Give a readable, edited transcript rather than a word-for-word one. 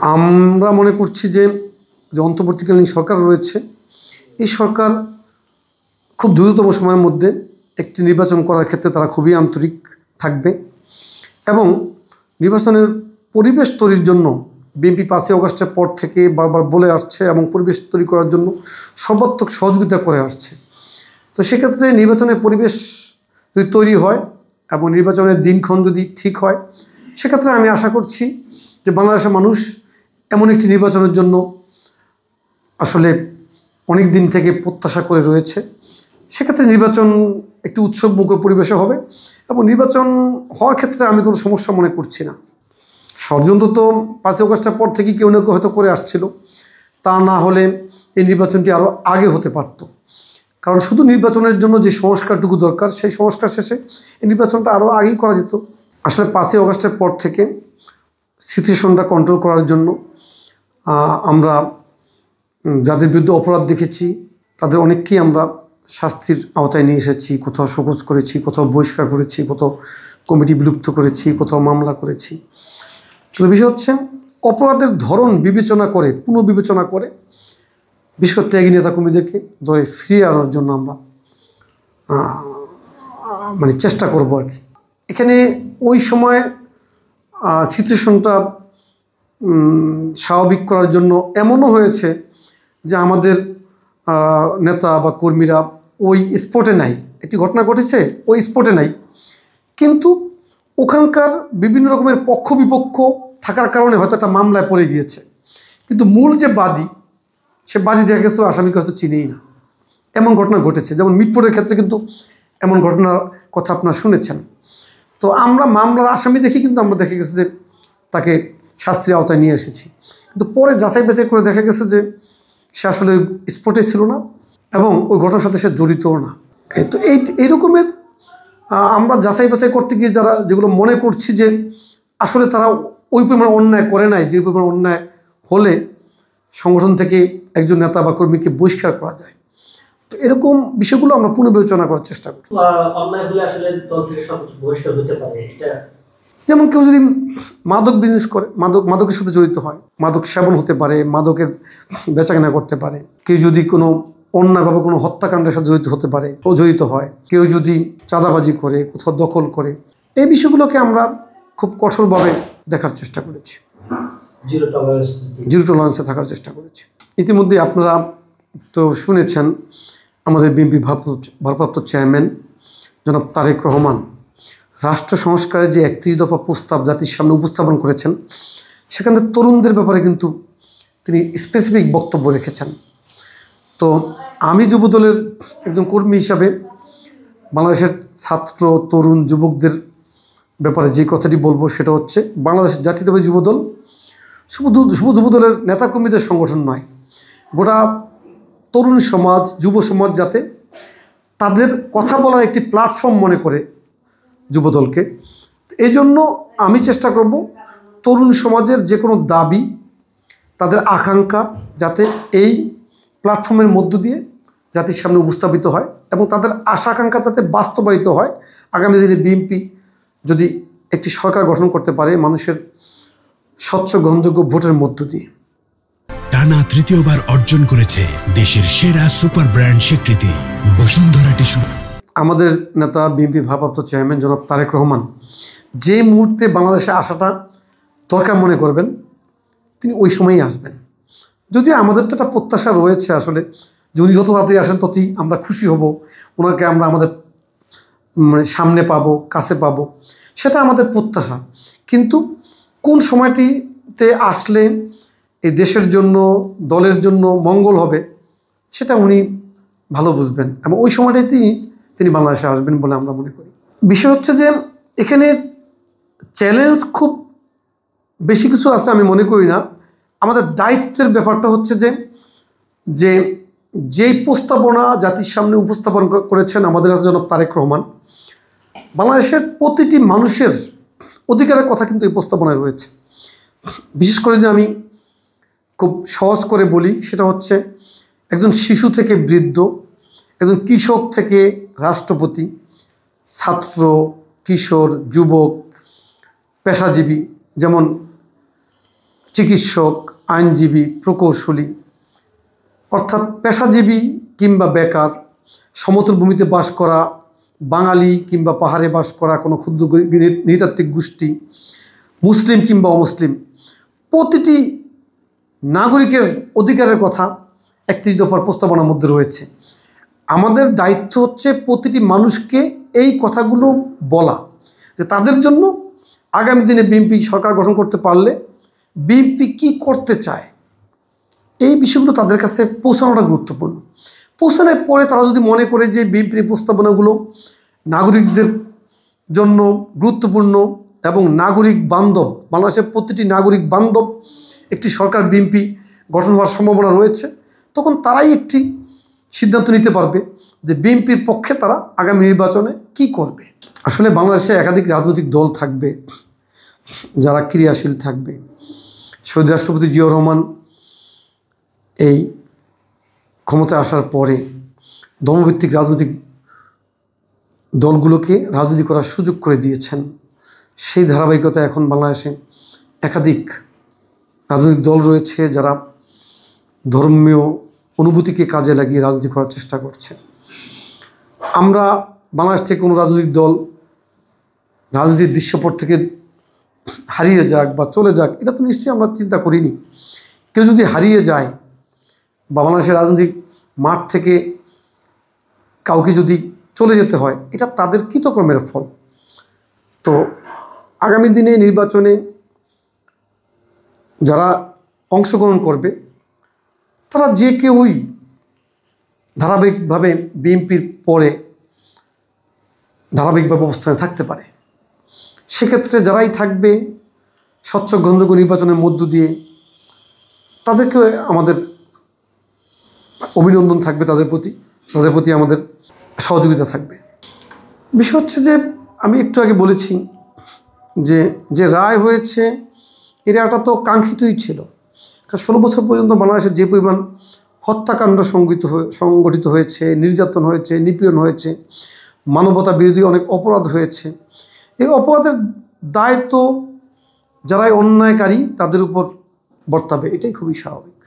আমরা মনে করছি যে অন্তর্বর্তীকালীন সরকার রয়েছে, এই সরকার খুব দ্রুততম সময়ের মধ্যে একটি নির্বাচন করার ক্ষেত্রে তারা খুবই আন্তরিক থাকবে এবং নির্বাচনের পরিবেশ তৈরির জন্য বিএনপি 5ই অগাস্টের পর থেকে বারবার বলে আসছে এবং পরিবেশ তৈরি করার জন্য সর্বাত্মক সহযোগিতা করে আসছে। তো সেক্ষেত্রে নির্বাচনের পরিবেশ যদি তৈরি হয় এবং নির্বাচনের দিনক্ষণ যদি ঠিক হয়, সেক্ষেত্রে আমি আশা করছি যে বাংলাদেশের মানুষ এমন একটি নির্বাচনের জন্য আসলে অনেক দিন থেকে প্রত্যাশা করে রয়েছে। সেক্ষেত্রে নির্বাচন একটি উৎসবমুখর পরিবেশে হবে এবং নির্বাচন হওয়ার ক্ষেত্রে আমি কোনো সমস্যা মনে করছি না। ষড়যন্ত্র তো 5ই অগাস্টের পর থেকে কেউ না কেউ হয়তো করে আসছিল, তা না হলে এই নির্বাচনটি আরও আগে হতে পারত। কারণ শুধু নির্বাচনের জন্য যে সংস্কারটুকু দরকার, সেই সংস্কার শেষে এই নির্বাচনটা আরও আগেই করা যেত। আসলে 5ই অগাস্টের পর থেকে সিচুয়েশনটা কন্ট্রোল করার জন্য আমরা যাদের বিরুদ্ধে অপরাধ দেখেছি তাদের অনেককেই আমরা শাস্তির আওতায় নিয়ে এসেছি। কোথাও শোকজ করেছি, কোথাও বহিষ্কার করেছি, কোথাও কমিটি বিলুপ্ত করেছি, কোথাও মামলা করেছি। তো বিষয় হচ্ছে অপরাধের ধরন বিবেচনা করে, পুনর্বিবেচনা করে বিশেষ করে ত্যাগী নেতা কর্মীদেরকে ধরে ফিরিয়ে আনার জন্য আমরা চেষ্টা করব আর কি। এখানে ওই সময় সিচুয়েশনটা স্বাভাবিক করার জন্য এমনও হয়েছে যে আমাদের নেতা বা কর্মীরা ওই স্পটে নাই। একটি ঘটনা ঘটেছে, ওই স্পটে নাই, কিন্তু ওখানকার বিভিন্ন রকমের পক্ষ বিপক্ষ থাকার কারণে হয়তো একটা মামলায় পড়ে গিয়েছে, কিন্তু মূল যে বাদী, সে বাদী দেখা গেছে আসামিকে হয়তো চিনেই না। এমন ঘটনা ঘটেছে, যেমন মিটপুরের ক্ষেত্রে কিন্তু এমন ঘটনার কথা আপনারা শুনেছেন। তো আমরা মামলার আসামি দেখি কিন্তু আমরা দেখে গেছে যে তাকে শাস্তির আওতায় নিয়ে এসেছি, কিন্তু পরে যাচাই বাছাই করে দেখা গেছে যে সে আসলে স্পটে ছিল না এবং ওই ঘটনার সাথে সে জড়িতও না। তো এই রকমের আমরা যাচাই বাছাই করতে গিয়ে যেগুলো মনে করছি যে আসলে তারা ওই পরিমাণ অন্যায় করে নাই, যে পরিমাণ অন্যায় হলে সংগঠন থেকে একজন নেতা বা কর্মীকে বহিষ্কার করা যায়। তো এরকম বিষয়গুলো আমরা পুনর্বিবেচনা করার চেষ্টা করি। যেমন কেউ যদি মাদক বিজনেস করে, মাদকের সাথে জড়িত হয়, মাদক সেবন হতে পারে, মাদকের বেচাকেনা করতে পারে, কেউ যদি কোনো অন্যায়ভাবে কোনো হত্যাকাণ্ডের সাথে জড়িত হতে পারে, ও জড়িত হয়, কেউ যদি চাঁদাবাজি করে, কোথাও দখল করে, এই বিষয়গুলোকে আমরা খুব কঠোরভাবে দেখার চেষ্টা করেছি, জিরো টলারেন্সে থাকার চেষ্টা করেছি। ইতিমধ্যে আপনারা তো শুনেছেন আমাদের বিএনপি ভারপ্রাপ্ত চেয়ারম্যান জনাব তারেক রহমান রাষ্ট্র সংস্কারের যে 31 দফা প্রস্তাব জাতির সামনে উপস্থাপন করেছেন, সেখানে তরুণদের ব্যাপারে কিন্তু তিনি স্পেসিফিক বক্তব্য রেখেছেন। তো আমি যুবদলের একজন কর্মী হিসাবে বাংলাদেশের ছাত্র, তরুণ, যুবকদের ব্যাপারে যে কথাটি বলবো সেটা হচ্ছে, বাংলাদেশ জাতীয়তাবাদী যুবদল শুধু যুবদলের নেতাকর্মীদের সংগঠন নয়, গোটা তরুণ সমাজ, যুব সমাজ যাতে তাদের কথা বলার একটি প্ল্যাটফর্ম মনে করে যুবদলকে। এই জন্য আমি চেষ্টা করব তরুণ সমাজের যে কোনো দাবি, তাদের আকাঙ্ক্ষা যাতে এই প্ল্যাটফর্মের মধ্য দিয়ে জাতির সামনে উপস্থাপিত হয় এবং তাদের আশা আকাঙ্ক্ষা যাতে বাস্তবায়িত হয়। আগামী দিনে বিএনপি যদি একটি সরকার গঠন করতে পারে মানুষের স্বচ্ছ গ্রহণযোগ্য ভোটের মধ্য দিয়ে। টানা তৃতীয়বার অর্জন করেছে দেশের সেরা সুপার ব্র্যান্ড স্বীকৃতি বসুন্ধরা টিস্যু। আমাদের নেতা বিএনপি ভারপ্রাপ্ত চেয়ারম্যান জনাব তারেক রহমান যে মুহূর্তে বাংলাদেশে আসাটা দরকার মনে করবেন, তিনি ওই সময়ই আসবেন। যদিও আমাদের তো একটা প্রত্যাশা রয়েছে আসলে যে উনি যত তাড়াতাড়ি আসেন ততই আমরা খুশি হব, ওনাকে আমরা আমাদের সামনে পাবো, কাছে পাবো, সেটা আমাদের প্রত্যাশা। কিন্তু কোন সময়টিতে আসলে এই দেশের জন্য, দলের জন্য মঙ্গল হবে, সেটা উনি ভালো বুঝবেন এবং ওই সময়টাতেই তিনি বাংলাদেশে আসবেন বলে আমরা মনে করি। বিষয় হচ্ছে যে এখানে চ্যালেঞ্জ খুব বেশি কিছু আছে আমি মনে করি না। আমাদের দায়িত্বের ব্যাপারটা হচ্ছে যে যেই প্রস্তাবনা জাতির সামনে উপস্থাপন করেছেন আমাদের জনাব তারেক রহমান, বাংলাদেশের প্রতিটি মানুষের অধিকারের কথা কিন্তু এই প্রস্তাবনায় রয়েছে। বিশেষ করে যে আমি খুব সহজ করে বলি, সেটা হচ্ছে একজন শিশু থেকে বৃদ্ধ, একজন কৃষক থেকে রাষ্ট্রপতি, ছাত্র, কিশোর, যুবক, পেশাজীবী, যেমন চিকিৎসক, আইনজীবী, প্রকৌশলী, অর্থাৎ পেশাজীবী কিংবা বেকার, সমতল ভূমিতে বাস করা বাঙালি কিংবা পাহাড়ে বাস করা কোনো ক্ষুদ্র নৃতাত্ত্বিক গোষ্ঠী, মুসলিম কিংবা অমুসলিম, প্রতিটি নাগরিকের অধিকারের কথা 31 দফার প্রস্তাবনার মধ্যে রয়েছে। আমাদের দায়িত্ব হচ্ছে প্রতিটি মানুষকে এই কথাগুলো বলা, যে তাদের জন্য আগামী দিনে বিএনপি সরকার গঠন করতে পারলে বিএনপি কী করতে চায়, এই বিষয়গুলো তাদের কাছে পৌঁছানোটা গুরুত্বপূর্ণ। পৌঁছানোর পরে তারা যদি মনে করে যে বিএনপির প্রস্তাবনাগুলো নাগরিকদের জন্য গুরুত্বপূর্ণ এবং নাগরিক বান্ধব, বাংলাদেশের প্রতিটি নাগরিক বান্ধব একটি সরকার বিএনপি গঠন হওয়ার সম্ভাবনা রয়েছে, তখন তারাই একটি সিদ্ধান্ত নিতে পারবে যে বিএনপির পক্ষে তারা আগামী নির্বাচনে কি করবে। আসলে বাংলাদেশে একাধিক রাজনৈতিক দল থাকবে যারা ক্রিয়াশীল থাকবে। শহীদ রাষ্ট্রপতি জিয়াউর রহমান এই ক্ষমতায় আসার পরে ধর্মভিত্তিক রাজনৈতিক দলগুলোকে রাজনীতি করার সুযোগ করে দিয়েছেন। সেই ধারাবাহিকতা এখন বাংলাদেশে একাধিক রাজনৈতিক দল রয়েছে যারা ধর্মীয় অনুভূতিকে কাজে লাগিয়ে রাজনীতি করার চেষ্টা করছে। আমরা বাংলাদেশ থেকে কোনো রাজনৈতিক দল রাজনীতির দৃশ্যপট থেকে হারিয়ে যাক বা চলে যাক, এটা তো নিশ্চয়ই আমরা চিন্তা করিনি। কেউ যদি হারিয়ে যায় বা বাংলাদেশের রাজনৈতিক মাঠ থেকে কাউকে যদি চলে যেতে হয়, এটা তাদের কৃতকর্মের ফল। তো আগামী দিনে নির্বাচনে যারা অংশগ্রহণ করবে তারা যে কেউই ধারাবাহিকভাবে বিএনপির পরে ধারাবাহিকভাবে অবস্থানে থাকতে পারে। সেক্ষেত্রে যারাই থাকবে স্বচ্ছ গ্রহণযোগ্য নির্বাচনের মধ্য দিয়ে তাদেরকে আমাদের অভিনন্দন থাকবে, তাদের প্রতি আমাদের সহযোগিতা থাকবে। বিষয় হচ্ছে যে আমি একটু আগে বলেছি যে রায় হয়েছে এই রায়টা তো কাঙ্ক্ষিতই ছিল। কারণ 16 বছর পর্যন্ত বাংলাদেশের যে পরিমাণ হত্যাকাণ্ড সংগঠিত হয়েছে, নির্যাতন হয়েছে, নিপীড়ন হয়েছে, মানবতা বিরোধী অনেক অপরাধ হয়েছে, এই অপরাধের দায় তো যারাই অন্যায়কারী তাদের উপর বর্তাবে, এটাই খুবই স্বাভাবিক।